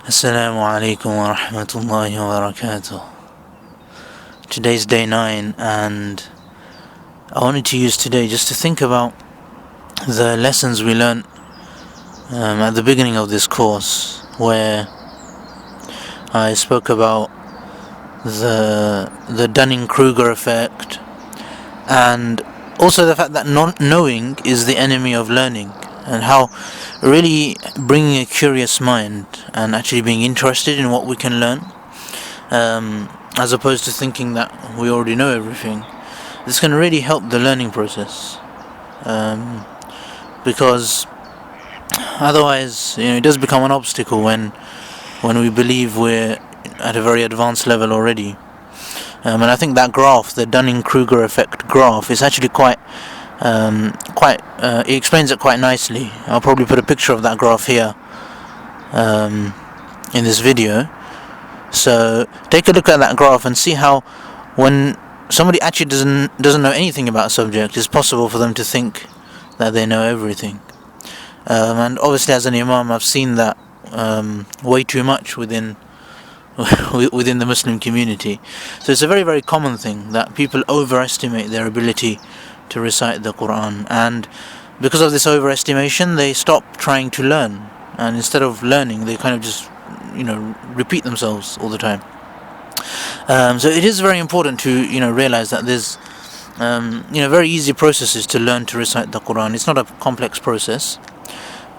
Assalamu alaikum wa rahmatullahi wa barakatuh. Today's day 9, and I wanted to use today just to think about the lessons we learnt at the beginning of this course, where I spoke about the Dunning-Kruger effect, and also the fact that not knowing is the enemy of learning, and how really bringing a curious mind and actually being interested in what we can learn, as opposed to thinking that we already know everything, this can really help the learning process, because otherwise, it does become an obstacle when we believe we're at a very advanced level already. And I think that graph, the Dunning-Kruger effect graph, is actually it explains it quite nicely. I'll probably put a picture of that graph here in this video. So take a look at that graph and see how, when somebody actually doesn't know anything about a subject, it's possible for them to think that they know everything. And obviously, as an imam, I've seen that way too much within the Muslim community. So it's a very, very common thing that people overestimate their ability to recite the Quran, and because of this overestimation, they stop trying to learn, and instead of learning, they kind of just repeat themselves all the time. So it is very important to realize that there's very easy processes to learn to recite the Quran. It's not a complex process,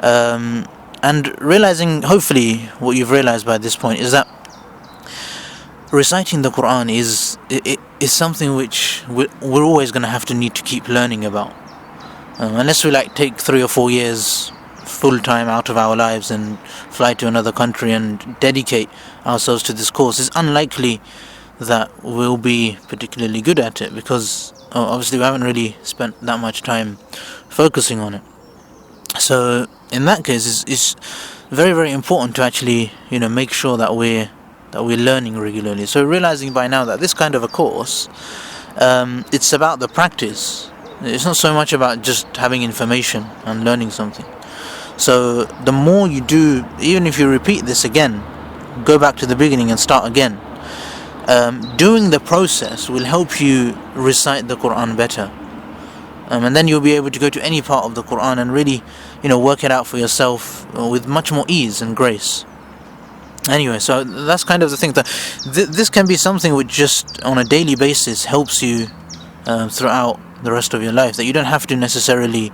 and realizing, hopefully what you've realized by this point, is that reciting the Quran is something which we're always going to have to need to keep learning about, unless we take 3 or 4 years full time out of our lives and fly to another country and dedicate ourselves to this course. It's unlikely that we'll be particularly good at it, because obviously we haven't really spent that much time focusing on it. So in that case, it's very, very important to actually make sure that we're learning regularly. So realizing by now that this kind of a course, it's about the practice. It's not so much about just having information and learning something. So the more you do, even if you repeat this again, go back to the beginning and start again, doing the process will help you recite the Quran better. And then you'll be able to go to any part of the Quran and really work it out for yourself with much more ease and grace. Anyway, so that's kind of the thing, that this can be something which just on a daily basis helps you throughout the rest of your life, that you don't have to necessarily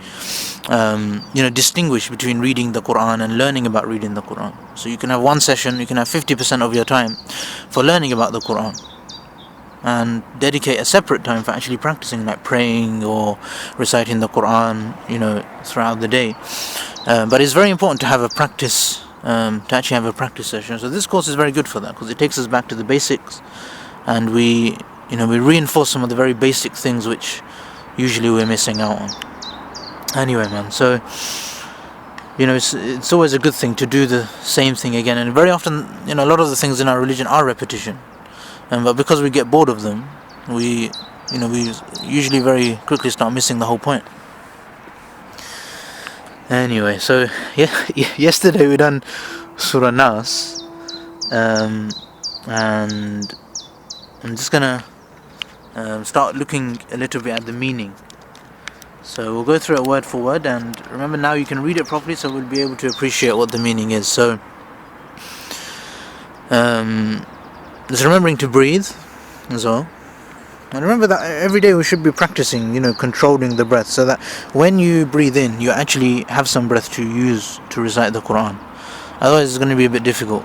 distinguish between reading the Quran and learning about reading the Quran. So you can have one session, you can have 50% of your time for learning about the Quran, and dedicate a separate time for actually practicing, like praying or reciting the Quran throughout the day. But it's very important to have a practice, to actually have a practice session. So this course is very good for that, because it takes us back to the basics, and we reinforce some of the very basic things which usually we're missing out on. Anyway, man, so it's always a good thing to do the same thing again, and very often a lot of the things in our religion are repetition, but because we get bored of them, we usually very quickly start missing the whole point. Anyway, so yesterday we done Surah Nas, and I'm just gonna start looking a little bit at the meaning. So we'll go through it word for word, and remember, now you can read it properly, so we'll be able to appreciate what the meaning is. So just remembering to breathe as well. And remember that every day we should be practicing, controlling the breath, so that when you breathe in, you actually have some breath to use to recite the Quran. Otherwise, it's going to be a bit difficult.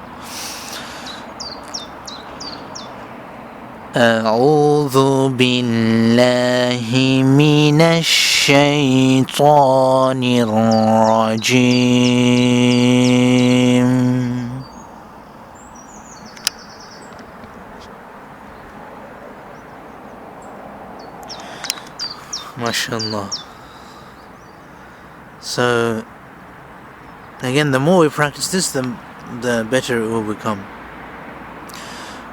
أعوذ بالله من الشيطان الرجيم. MashaAllah. So again, the more we practice this, the better it will become.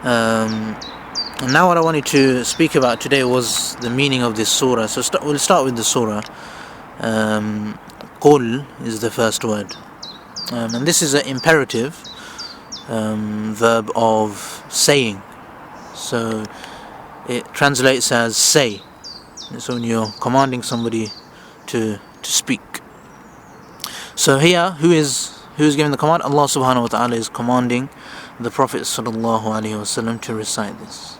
And now what I wanted to speak about today was the meaning of this surah. So we'll start with the surah. Qul is the first word, and this is an imperative verb of saying. So it translates as say. It's when you're commanding somebody to speak. So here, who is giving the command? Allah subhanahu wa ta'ala is commanding the Prophet sallallahu alaihi wasallam to recite this.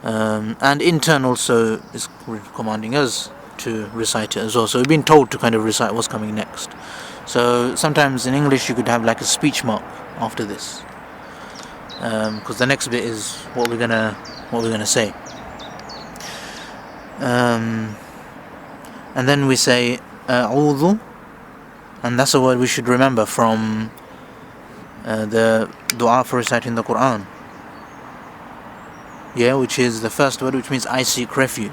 And in turn also is commanding us to recite it as well. So we've been told to kind of recite what's coming next. So sometimes in English you could have like a speech mark after this, because the next bit is what we're gonna say. And then we say a'udhu, and that's a word we should remember from the dua for reciting the Quran. Yeah, which is the first word, which means I seek refuge.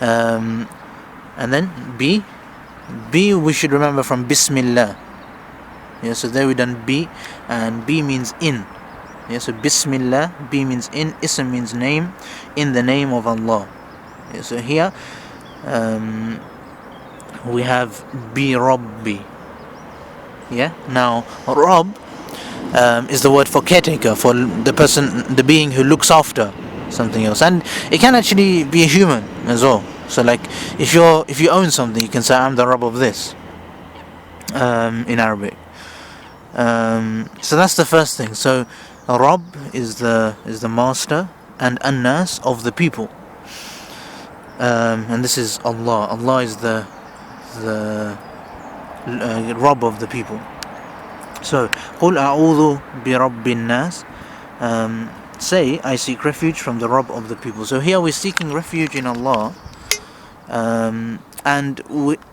And then B we should remember from Bismillah. Yeah, so there we done B, and B means in. Yeah, so Bismillah, B means in, Ism means name, in the name of Allah. Yeah, so here we have Bi Rabbi. Yeah, now Rabb is the word for caretaker, for the person, the being who looks after something else, and it can actually be a human as well. So like if you own something, you can say I'm the Rabb of this in Arabic. So that's the first thing. So Rabb is the master, and An-Nas of the people, and this is Allah. Allah is the Rabb of the people. So قُلْ أَعُوذُ بِرَبِّ النَّاسِ, say I seek refuge from the Rabb of the people. So here we're seeking refuge in Allah, and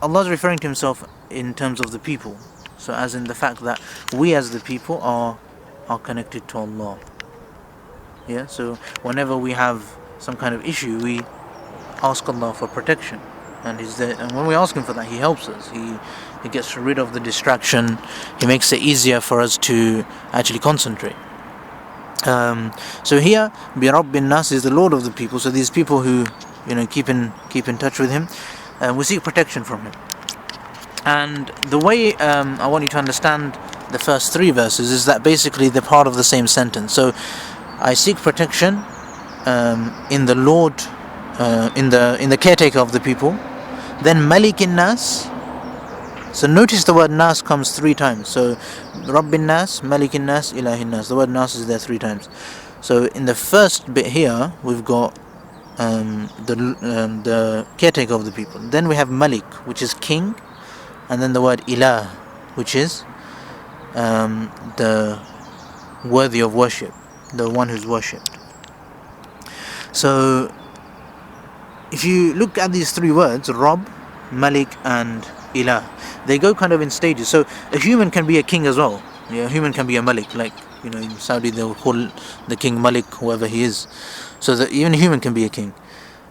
Allah is referring to Himself in terms of the people. So as in the fact that we as the people are connected to Allah. Yeah. So whenever we have some kind of issue, we ask Allah for protection, and He's there. And when we ask Him for that, He helps us. He gets rid of the distraction. He makes it easier for us to actually concentrate. So here, Bi Rabbin Nas is the Lord of the people. So these people who keep in touch with Him, we seek protection from Him. And the way I want you to understand the first three verses is that basically they're part of the same sentence. So I seek protection in the Lord, in the caretaker of the people. Then Malikin Nas. So notice the word Nas comes 3 times. So Rabbin Nas, Malikin Nas, Ilahin Nas. The word Nas is there 3 times. So in the first bit here, we've got the caretaker of the people. Then we have Malik, which is king, and then the word Ilah, which is the worthy of worship, the one who's worshipped. So if you look at these 3 words, Rabb, Malik and Ilah, they go kind of in stages. So a human can be a king as well. Yeah, a human can be a Malik, like in Saudi they will call the king Malik, whoever he is. So that even a human can be a king.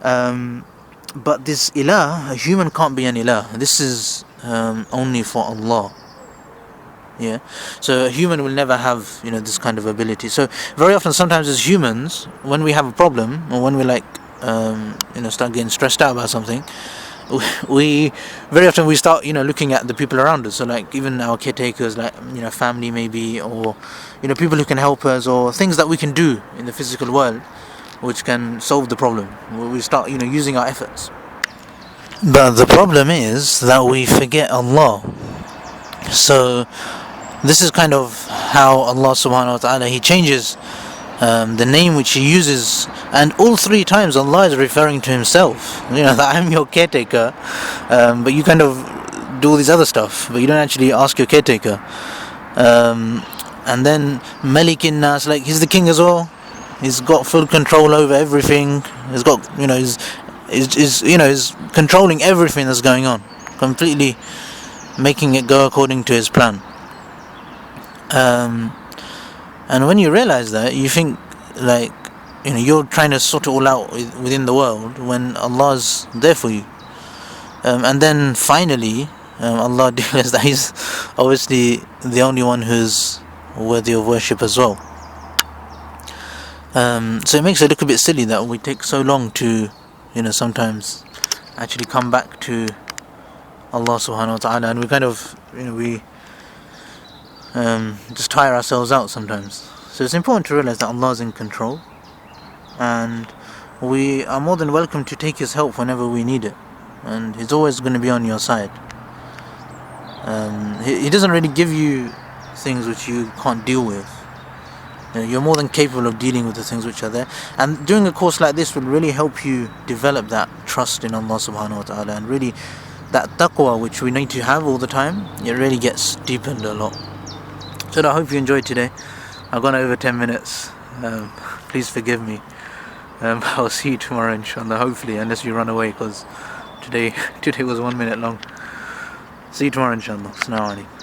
But this Ilah, a human can't be an Ilah. This is only for Allah. Yeah. So a human will never have this kind of ability. So very often, sometimes as humans, when we have a problem, or when we start getting stressed out about something, we very often start looking at the people around us. So like even our caretakers, like family maybe, or people who can help us, or things that we can do in the physical world which can solve the problem. We start using our efforts. But the problem is that we forget Allah. So this is kind of how Allah subhanahu wa ta'ala, He changes the name which He uses, and all 3 times Allah is referring to Himself. That I'm your caretaker, but you kind of do all these other stuff, but you don't actually ask your caretaker. And then Malikin Nas, like He's the king as well. He's got full control over everything. He's got he's controlling everything that's going on, completely making it go according to His plan. And when you realize that, you think like you're trying to sort it all out within the world when Allah's there for you. And then finally Allah declares that He's obviously the only one who's worthy of worship as well. So it makes it look a bit silly that we take so long to sometimes actually come back to Allah subhanahu wa ta'ala, and we kind of we just tire ourselves out sometimes. So it's important to realize that Allah is in control, and we are more than welcome to take His help whenever we need it, and He's always going to be on your side. He doesn't really give you things which you can't deal with. You're more than capable of dealing with the things which are there, and doing a course like this will really help you develop that trust in Allah subhanahu wa ta'ala, and really that taqwa which we need to have all the time. It really gets deepened a lot. So I hope you enjoyed today. I've gone over 10 minutes. Please forgive me. I'll see you tomorrow inshallah, hopefully, unless you run away, because today was 1 minute long. See you tomorrow inshallah. Assalamu alaikum.